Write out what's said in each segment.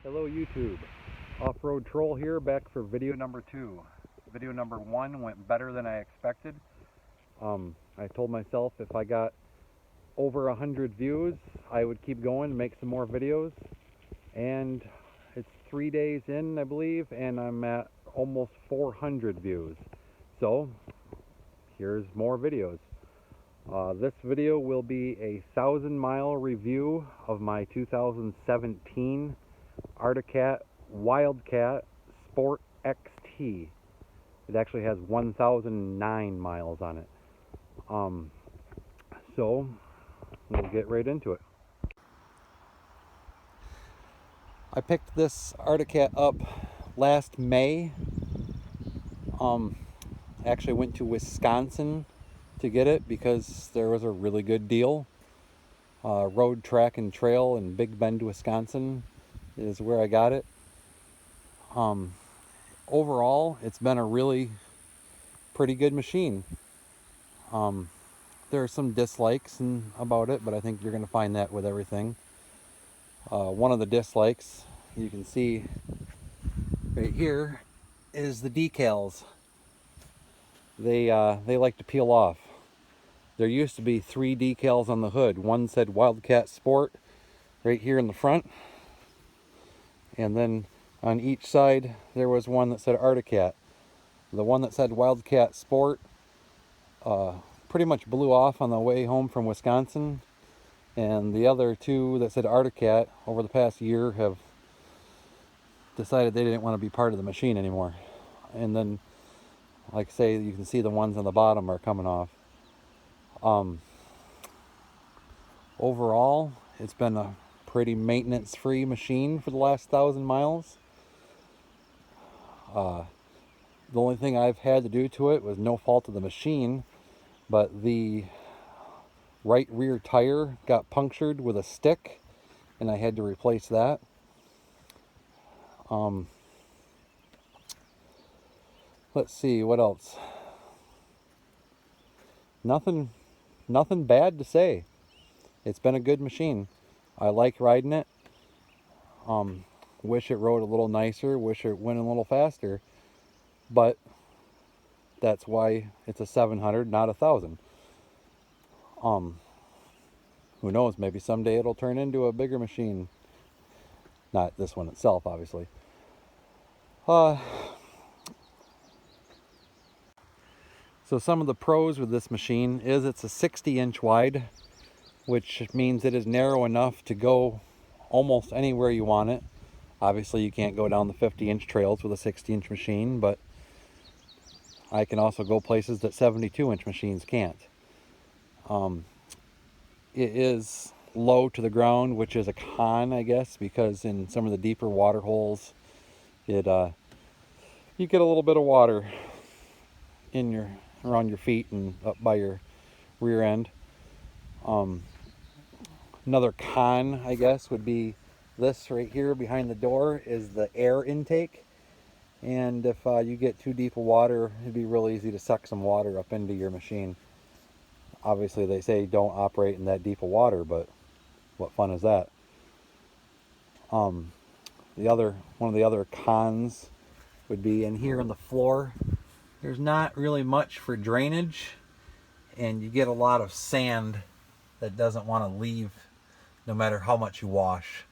Hello YouTube, Off-Road Troll here, back for video number 2. Video number 1 went better than I expected. I told myself if I got over 100 views, I would keep going and make some more videos. And it's 3 days in, I believe, and I'm at almost 400 views. So, here's more videos. This video will be a 1,000-mile review of my 2017 Wildcat Sport XT. It actually has 1,009 miles on it. So we'll get right into it. I picked this Wildcat up last May. Actually went to Wisconsin to get it because there was a really good deal. Road, Track and Trail in Big Bend, Wisconsin is where I got it. Overall, it's been a really pretty good machine. There are some dislikes about it, but I think you're going to find that with everything. One of the dislikes you can see right here is the decals. They like to peel off. There used to be 3 decals on the hood. One said Wildcat Sport right here in the front, and then on each side there was one that said Wildcat. The one that said Wildcat Sport pretty much blew off on the way home from Wisconsin, and the other 2 that said Wildcat over the past year have decided they didn't want to be part of the machine anymore. And then, like I say, you can see the ones on the bottom are coming off. Overall, it's been a pretty maintenance-free machine for the last 1,000 miles. The only thing I've had to do to it was no fault of the machine, but the right rear tire got punctured with a stick, and I had to replace that. Let's see, what else? Nothing bad to say. It's been a good machine. I like riding it. Wish it rode a little nicer, wish it went a little faster, but that's why it's a 700, not a 1,000. Who knows, maybe someday it'll turn into a bigger machine. Not this one itself, obviously. So some of the pros with this machine is it's a 60-inch wide, which means it is narrow enough to go almost anywhere you want it. Obviously you can't go down the 50-inch trails with a 60-inch machine, but I can also go places that 72-inch machines can't. It is low to the ground, which is a con, I guess, because in some of the deeper water holes, you get a little bit of water around your feet and up by your rear end. Another con, I guess, would be this right here behind the door is the air intake. And if you get too deep of water, it'd be real easy to suck some water up into your machine. Obviously, they say don't operate in that deep of water, but what fun is that? One of the other cons would be in here on the floor. There's not really much for drainage, and you get a lot of sand that doesn't want to leave no matter how much you wash.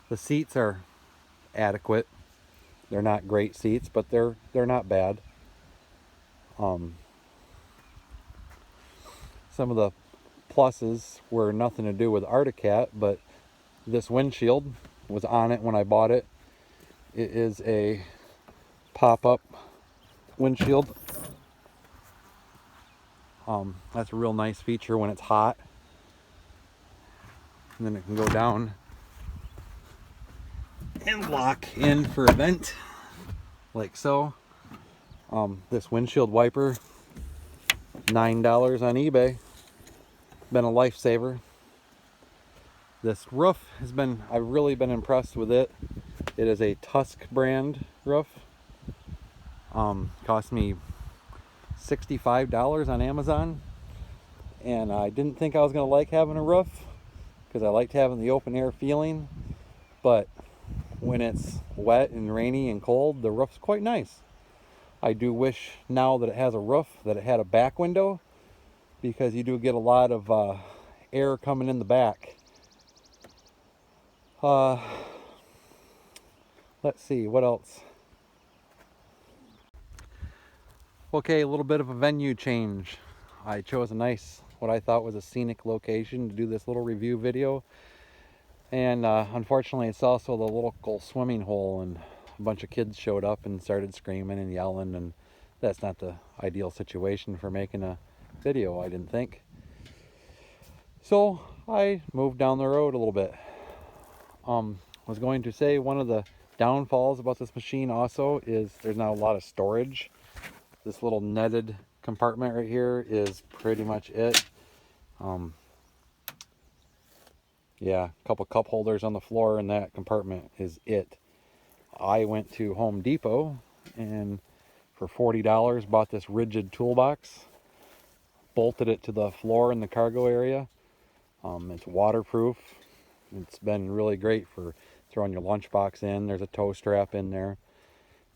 The seats are adequate. They're not great seats, but they're not bad. Some of the pluses were nothing to do with Wildcat, but this windshield was on it when I bought it. It is a pop-up windshield. That's a real nice feature when it's hot. And then it can go down and lock in for a vent, like so. This windshield wiper, $9 on eBay. Been a lifesaver. This roof I've really been impressed with it. It is a Tusk brand roof. Cost me $65 on Amazon, and I didn't think I was going to like having a roof, because I liked having the open air feeling, but when it's wet and rainy and cold, the roof's quite nice. I do wish now that it has a roof that it had a back window, because you do get a lot of air coming in the back. Let's see, what else? Okay, a little bit of a venue change. I chose a nice, what I thought was a scenic location to do this little review video. And unfortunately, it's also the local swimming hole, and a bunch of kids showed up and started screaming and yelling, and that's not the ideal situation for making a video, I didn't think. So I moved down the road a little bit. Was going to say one of the downfalls about this machine also is there's not a lot of storage. This little netted compartment right here is pretty much it. Yeah, a couple cup holders on the floor, and that compartment is it. I went to Home Depot and for $40 bought this rigid toolbox, bolted it to the floor in the cargo area. It's waterproof. It's been really great for throwing your lunchbox in. There's a tow strap in there.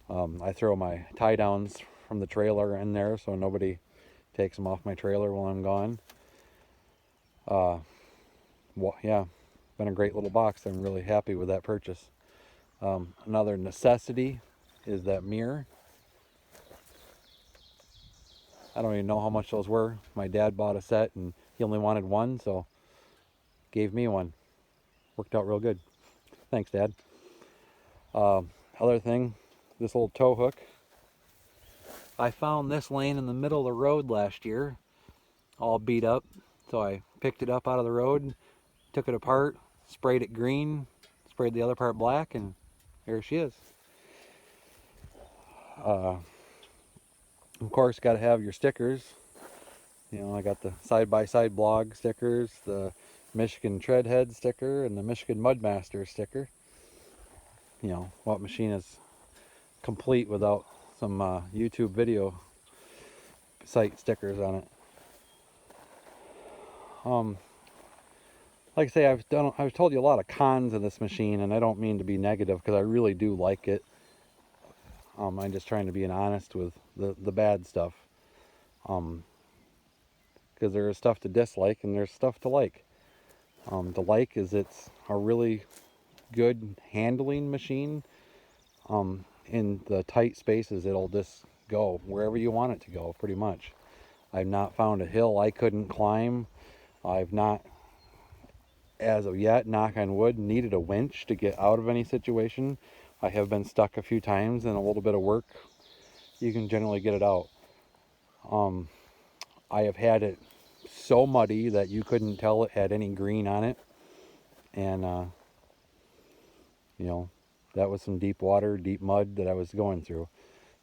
I throw my tie downs from the trailer in there so nobody takes them off my trailer while I'm gone. Well, yeah, been a great little box. I'm really happy with that purchase. Another necessity is that mirror. I don't even know how much those were. My dad bought a set and he only wanted one, so gave me one. Worked out real good. Thanks, Dad. Other thing, this old tow hook. I found this laying in the middle of the road last year, all beat up. So I picked it up out of the road, took it apart, sprayed it green, sprayed the other part black, and here she is. Of course, got to have your stickers. You know, I got the side-by-side blog stickers, the Michigan Treadhead sticker, and the Michigan Mudmaster sticker. You know, what machine is complete without some YouTube video site stickers on it. Like I say, I've told you a lot of cons of this machine, and I don't mean to be negative because I really do like it. I'm just trying to be honest with the bad stuff. Because there is stuff to dislike and there's stuff to like. To like is it's a really good handling machine. In the tight spaces, it'll just go wherever you want it to go, pretty much. I've not found a hill I couldn't climb. I've not, as of yet, knock on wood, needed a winch to get out of any situation. I have been stuck a few times, and a little bit of work, you can generally get it out. I have had it so muddy that you couldn't tell it had any green on it. And, you know, that was some deep water, deep mud that I was going through.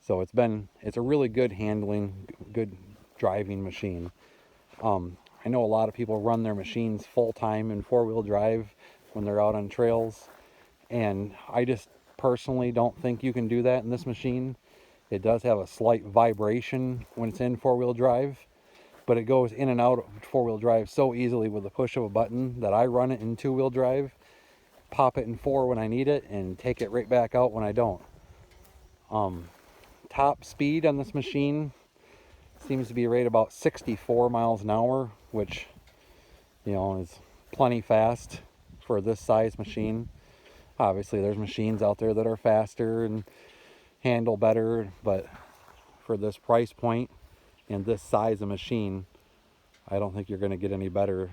So it's a really good handling, good driving machine. I know a lot of people run their machines full-time in four-wheel drive when they're out on trails. And I just personally don't think you can do that in this machine. It does have a slight vibration when it's in four-wheel drive, but it goes in and out of four-wheel drive so easily with the push of a button that I run it in two-wheel drive, pop it in four when I need it, and take it right back out when I don't. Top speed on this machine seems to be right about 64 miles an hour, which, you know, is plenty fast for this size machine. Obviously, there's machines out there that are faster and handle better, but for this price point and this size of machine, I don't think you're going to get any better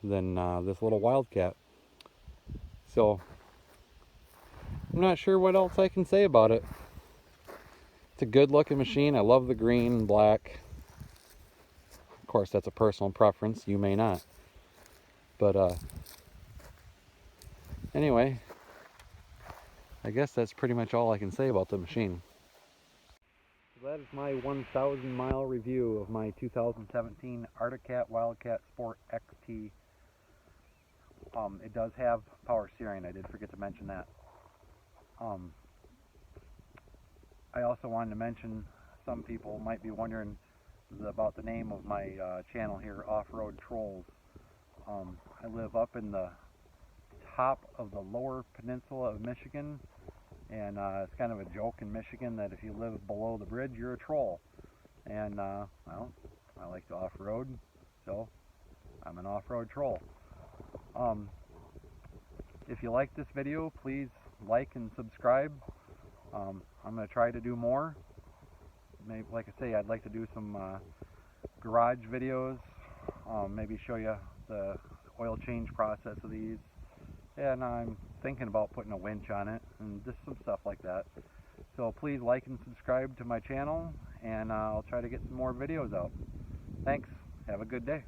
than this little Wildcat. So I'm not sure what else I can say about it. It's a good looking machine. I love the green and black. Of course, that's a personal preference. You may not. But anyway, I guess that's pretty much all I can say about the machine. So that is my 1,000 mile review of my 2017 Wildcat Wildcat Sport XT. It does have power steering. I did forget to mention that. I also wanted to mention, some people might be wondering about the name of my channel here, Off-Road Trolls. I live up in the top of the lower peninsula of Michigan, and it's kind of a joke in Michigan that if you live below the bridge, you're a troll. And well, I like to off-road, so I'm an off-road troll. If you like this video, please like and subscribe. I'm going to try to do more. Maybe, like I say, I'd like to do some garage videos, maybe show you the oil change process of these, and I'm thinking about putting a winch on it and just some stuff like that. So please like and subscribe to my channel, and I'll try to get some more videos out. Thanks. Have a good day.